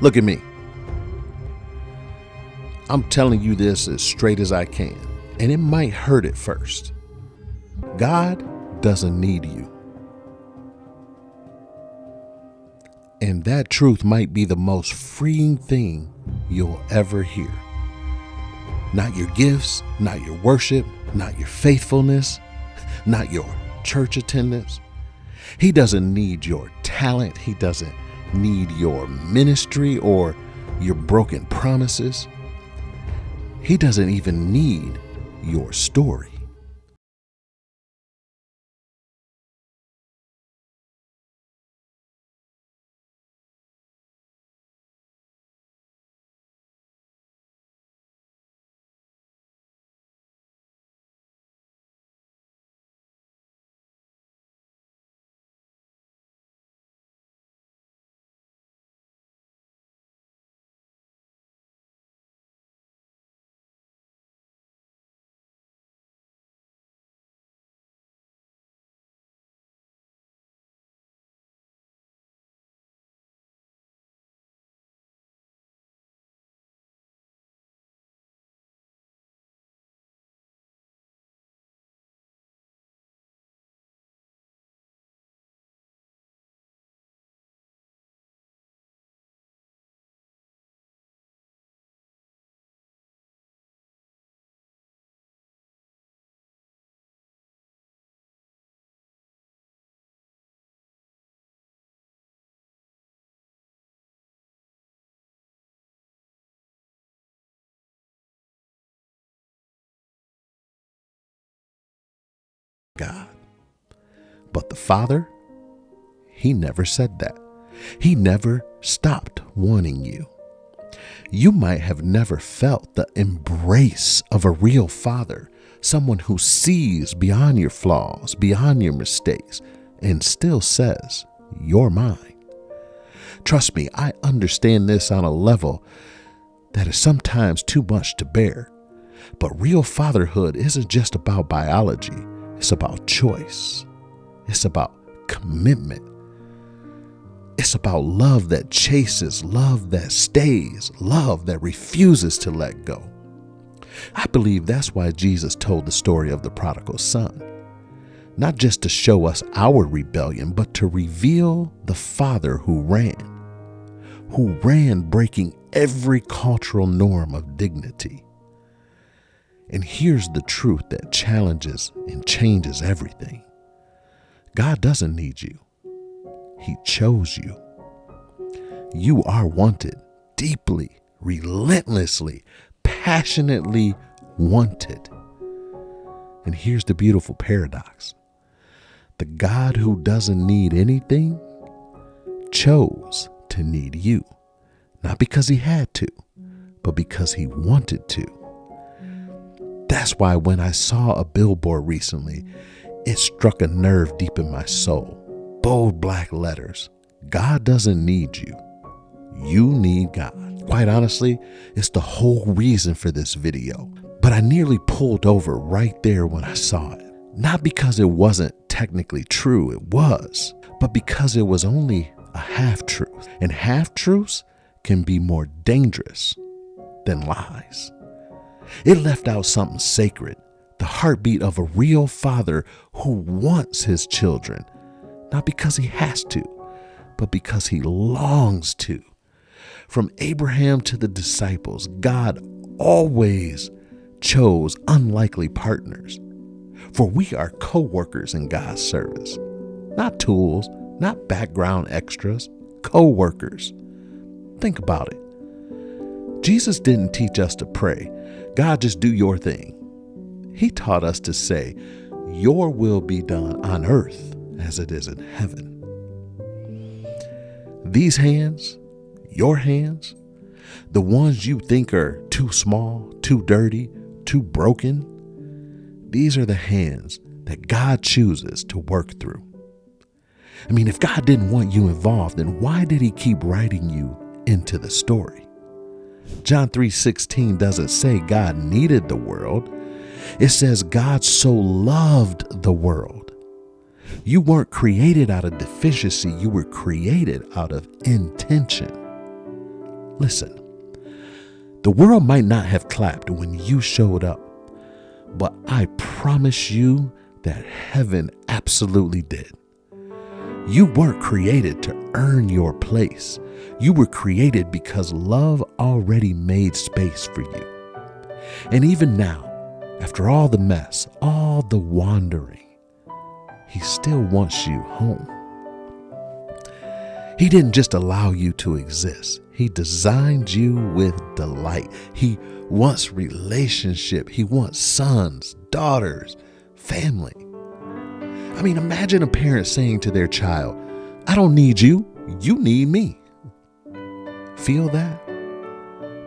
Look at me. I'm telling you this as straight as I can, and it might hurt at first. God doesn't need you. And that truth might be the most freeing thing you'll ever hear. Not your gifts, not your worship, not your faithfulness, not your church attendance. He doesn't need your talent. He doesn't need your ministry or your broken promises. He doesn't even need your story. God. But the Father, he never said that. He never stopped wanting you. You might have never felt the embrace of a real father, someone who sees beyond your flaws, beyond your mistakes, and still says, "You're mine." Trust me, I understand this on a level that is sometimes too much to bear. But real fatherhood isn't just about biology. It's about choice. It's about commitment. It's about love that chases, love that stays, love that refuses to let go. I believe that's why Jesus told the story of the prodigal son. Not just to show us our rebellion, but to reveal the father who ran breaking every cultural norm of dignity. And here's the truth that challenges and changes everything. God doesn't need you. He chose you. You are wanted, deeply, relentlessly, passionately wanted. And here's the beautiful paradox. The God who doesn't need anything chose to need you. Not because he had to, but because he wanted to. That's why when I saw a billboard recently, it struck a nerve deep in my soul. Bold black letters. God doesn't need you. You need God. Quite honestly, it's the whole reason for this video. But I nearly pulled over right there when I saw it. Not because it wasn't technically true, it was, but because it was only a half-truth. And half-truths can be more dangerous than lies. It left out something sacred, the heartbeat of a real father who wants his children, not because he has to, but because he longs to. From Abraham to the disciples, God always chose unlikely partners. For we are co-workers in God's service, not tools, not background extras, co-workers. Think about it. Jesus didn't teach us to pray, "God, just do your thing." He taught us to say, "Your will be done on earth as it is in heaven." These hands, your hands, the ones you think are too small, too dirty, too broken, these are the hands that God chooses to work through. I mean, if God didn't want you involved, then why did he keep writing you into the story? John 3:16 doesn't say God needed the world. It says God so loved the world. You weren't created out of deficiency. You were created out of intention. Listen, the world might not have clapped when you showed up, but I promise you that heaven absolutely did. You weren't created to earn your place. You were created because love already made space for you. And even now, after all the mess, all the wandering, he still wants you home. He didn't just allow you to exist. He designed you with delight. He wants relationship. He wants sons, daughters, family. I mean, imagine a parent saying to their child, I don't need you, you need me. Feel that?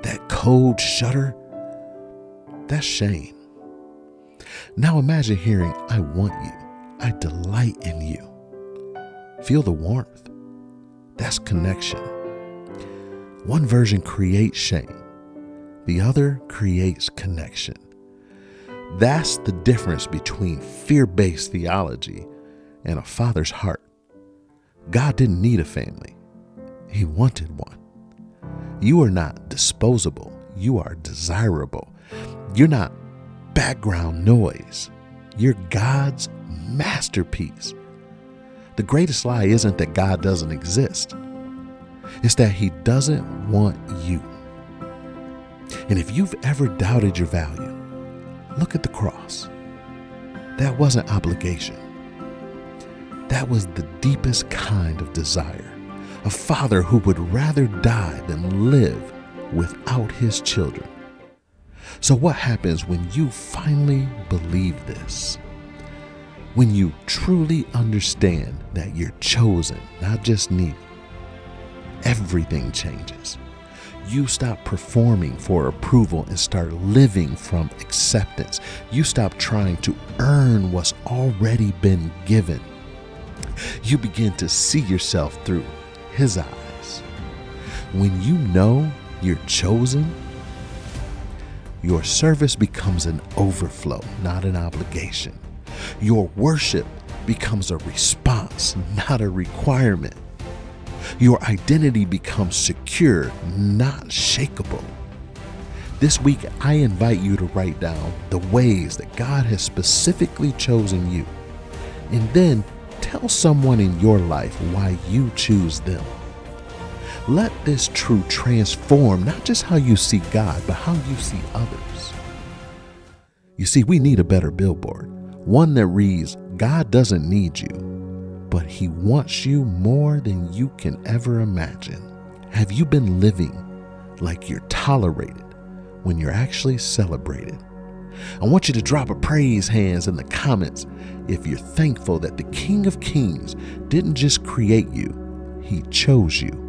That cold shudder? That's shame. Now imagine hearing, I want you, I delight in you. Feel the warmth. That's connection. One version creates shame. The other creates connection. That's the difference between fear-based theology and a father's heart. God didn't need a family. He wanted one. You are not disposable. You are desirable. You're not background noise. You're God's masterpiece. The greatest lie isn't that God doesn't exist. It's that he doesn't want you. And if you've ever doubted your value, look at the cross. That wasn't obligation. That was the deepest kind of desire. A father who would rather die than live without his children. So what happens when you finally believe this? When you truly understand that you're chosen, not just needed, everything changes. You stop performing for approval and start living from acceptance. You stop trying to earn what's already been given. You begin to see yourself through his eyes. When you know you're chosen, your service becomes an overflow, not an obligation. Your worship becomes a response, not a requirement. Your identity becomes secure, not shakable. This week, I invite you to write down the ways that God has specifically chosen you, and then tell someone in your life why you choose them. Let this truth transform not just how you see God, but how you see others. You see, we need a better billboard, one that reads, God doesn't need you, but he wants you more than you can ever imagine. Have you been living like you're tolerated when you're actually celebrated? I want you to drop a praise hands in the comments if you're thankful that the King of Kings didn't just create you, he chose you.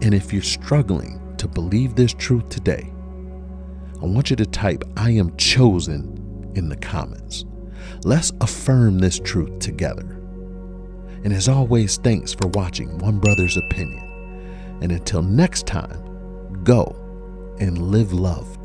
And if you're struggling to believe this truth today, I want you to type, I am chosen in the comments. Let's affirm this truth together. And as always, thanks for watching One Brother's Opinion. And until next time, go and live love.